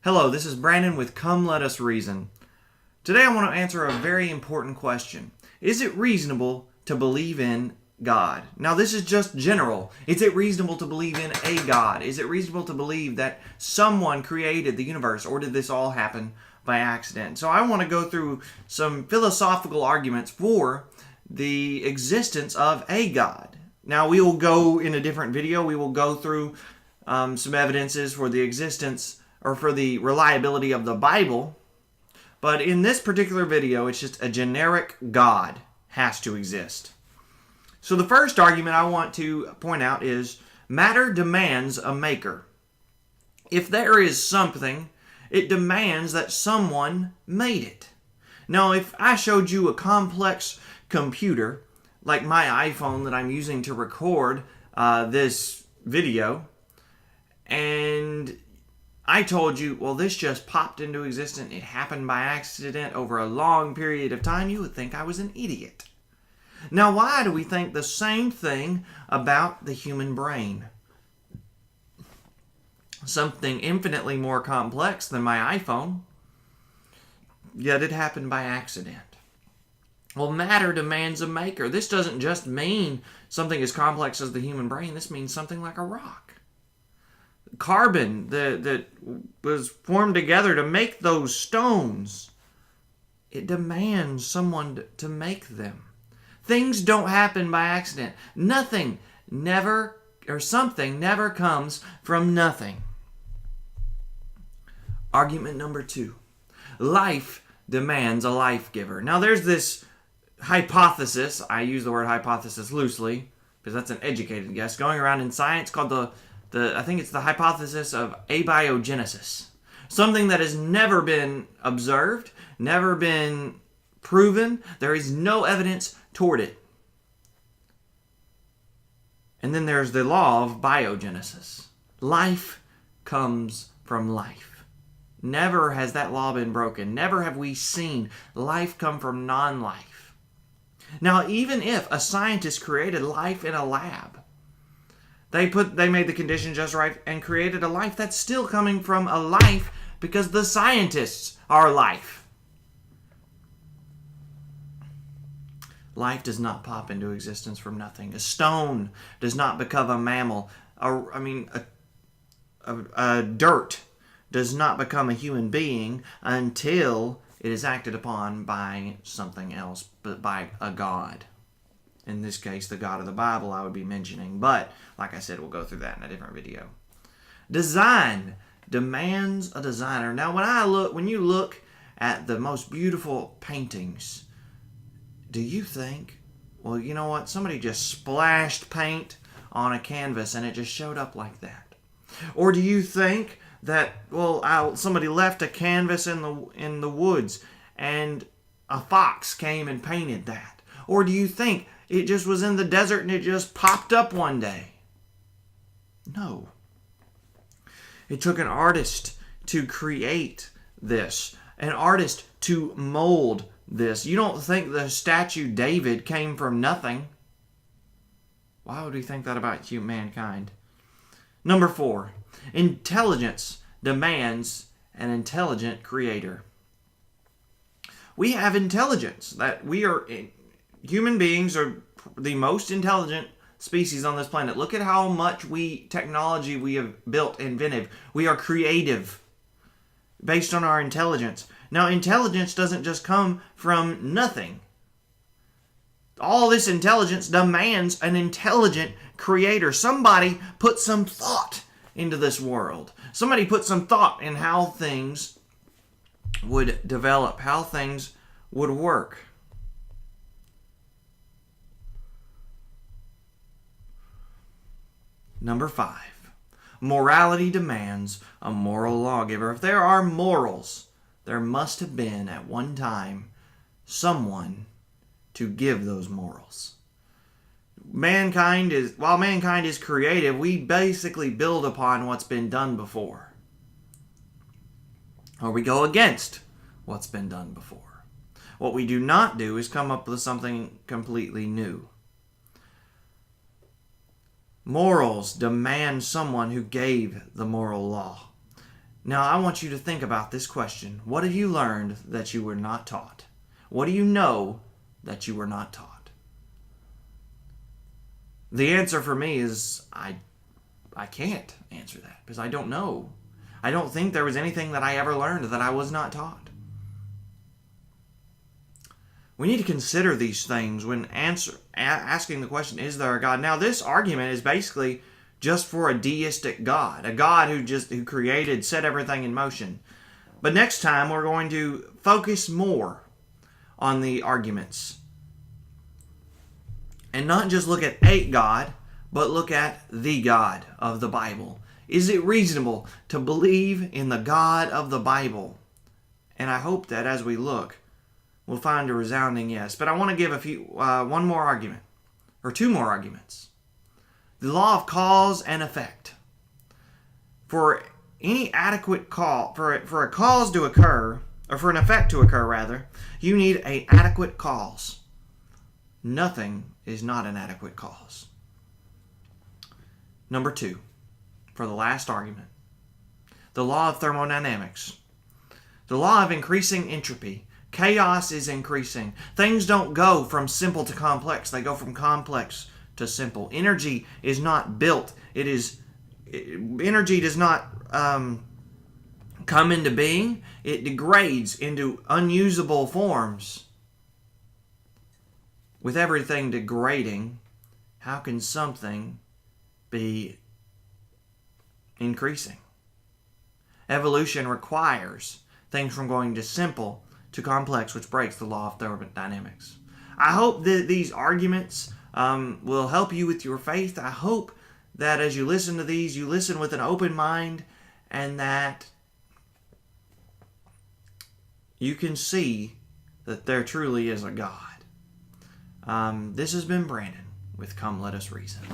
Hello, this is Brandon with Come Let Us Reason. Today I want to answer a very important question. Is it reasonable to believe in God? Now this is just general. Is it reasonable to believe in a God? Is it reasonable to believe that someone created the universe, or did this all happen by accident? So I want to go through some philosophical arguments for the existence of a God. Now we will go in a different video, we will go through some evidences for the existence or for the reliability of the Bible. But in this particular video, it's just a generic God has to exist. So the first argument I want to point out is matter demands a maker. If there is something, it demands that someone made it. Now, if I showed you a complex computer, like my iPhone that I'm using to record this video, and I told you, well, this just popped into existence, it happened by accident over a long period of time, you would think I was an idiot. Now, why do we think the same thing about the human brain? Something infinitely more complex than my iPhone, yet it happened by accident. Well, matter demands a maker. This doesn't just mean something as complex as the human brain, this means something like a rock. Carbon that was formed together to make those stones, it demands someone to make them. Things don't happen by accident. Something never comes from nothing. Argument number 2. Life demands a life giver. Now there's this hypothesis, I use the word hypothesis loosely because that's an educated guess, going around in science called I think it's the hypothesis of abiogenesis. Something that has never been observed, never been proven. There is no evidence toward it. And then there's the law of biogenesis. Life comes from life. Never has that law been broken. Never have we seen life come from non-life. Now, even if a scientist created life in a lab, They made the conditions just right and created a life that's still coming from a life because the scientists are life. Life does not pop into existence from nothing. A stone does not become a mammal. Dirt does not become a human being until it is acted upon by something else, but by a God. In this case, the God of the Bible I would be mentioning. But, like I said, we'll go through that in a different video. Design demands a designer. Now, when you look at the most beautiful paintings, do you think, well, you know what? Somebody just splashed paint on a canvas and it just showed up like that? Or do you think that, somebody left a canvas in the woods and a fox came and painted that? Or do you think it just was in the desert and it just popped up one day? No. It took an artist to create this, an artist to mold this. You don't think the statue David came from nothing. Why would we think that about mankind? Number 4, intelligence demands an intelligent creator. We have intelligence. Human beings are the most intelligent species on this planet. Look at how much technology we have built, invented. We are creative based on our intelligence. Now, intelligence doesn't just come from nothing. All this intelligence demands an intelligent creator. Somebody put some thought into this world. Somebody put some thought in how things would develop, how things would work. Number 5, morality demands a moral lawgiver. If there are morals, there must have been at one time someone to give those morals. While mankind is creative, we basically build upon what's been done before. Or we go against what's been done before. What we do not do is come up with something completely new. Morals demand someone who gave the moral law. Now, I want you to think about this question. What have you learned that you were not taught? What do you know that you were not taught? The answer for me is I can't answer that because I don't know. I don't think there was anything that I ever learned that I was not taught. We need to consider these things when asking the question, is there a God? Now, this argument is basically just for a deistic God, a God who created, set everything in motion. But next time we're going to focus more on the arguments and not just look at a God, but look at the God of the Bible. Is it reasonable to believe in the God of the Bible? And I hope that as we look, we'll find a resounding yes. But I want to give one more argument, or two more arguments. The law of cause and effect. For any adequate cause, for a cause to occur, or for an effect to occur rather, you need an adequate cause. Nothing is not an adequate cause. Number two, for the last argument, the law of thermodynamics. The law of increasing entropy. Chaos is increasing. Things don't go from simple to complex. They go from complex to simple. Energy is not built. Energy does not come into being. It degrades into unusable forms. With everything degrading, how can something be increasing? Evolution requires things from going to simple to complex, which breaks the law of thermodynamics. I hope that these arguments will help you with your faith. I hope that as you listen to these, you listen with an open mind and that you can see that there truly is a God. This has been Brandon with Come Let Us Reason.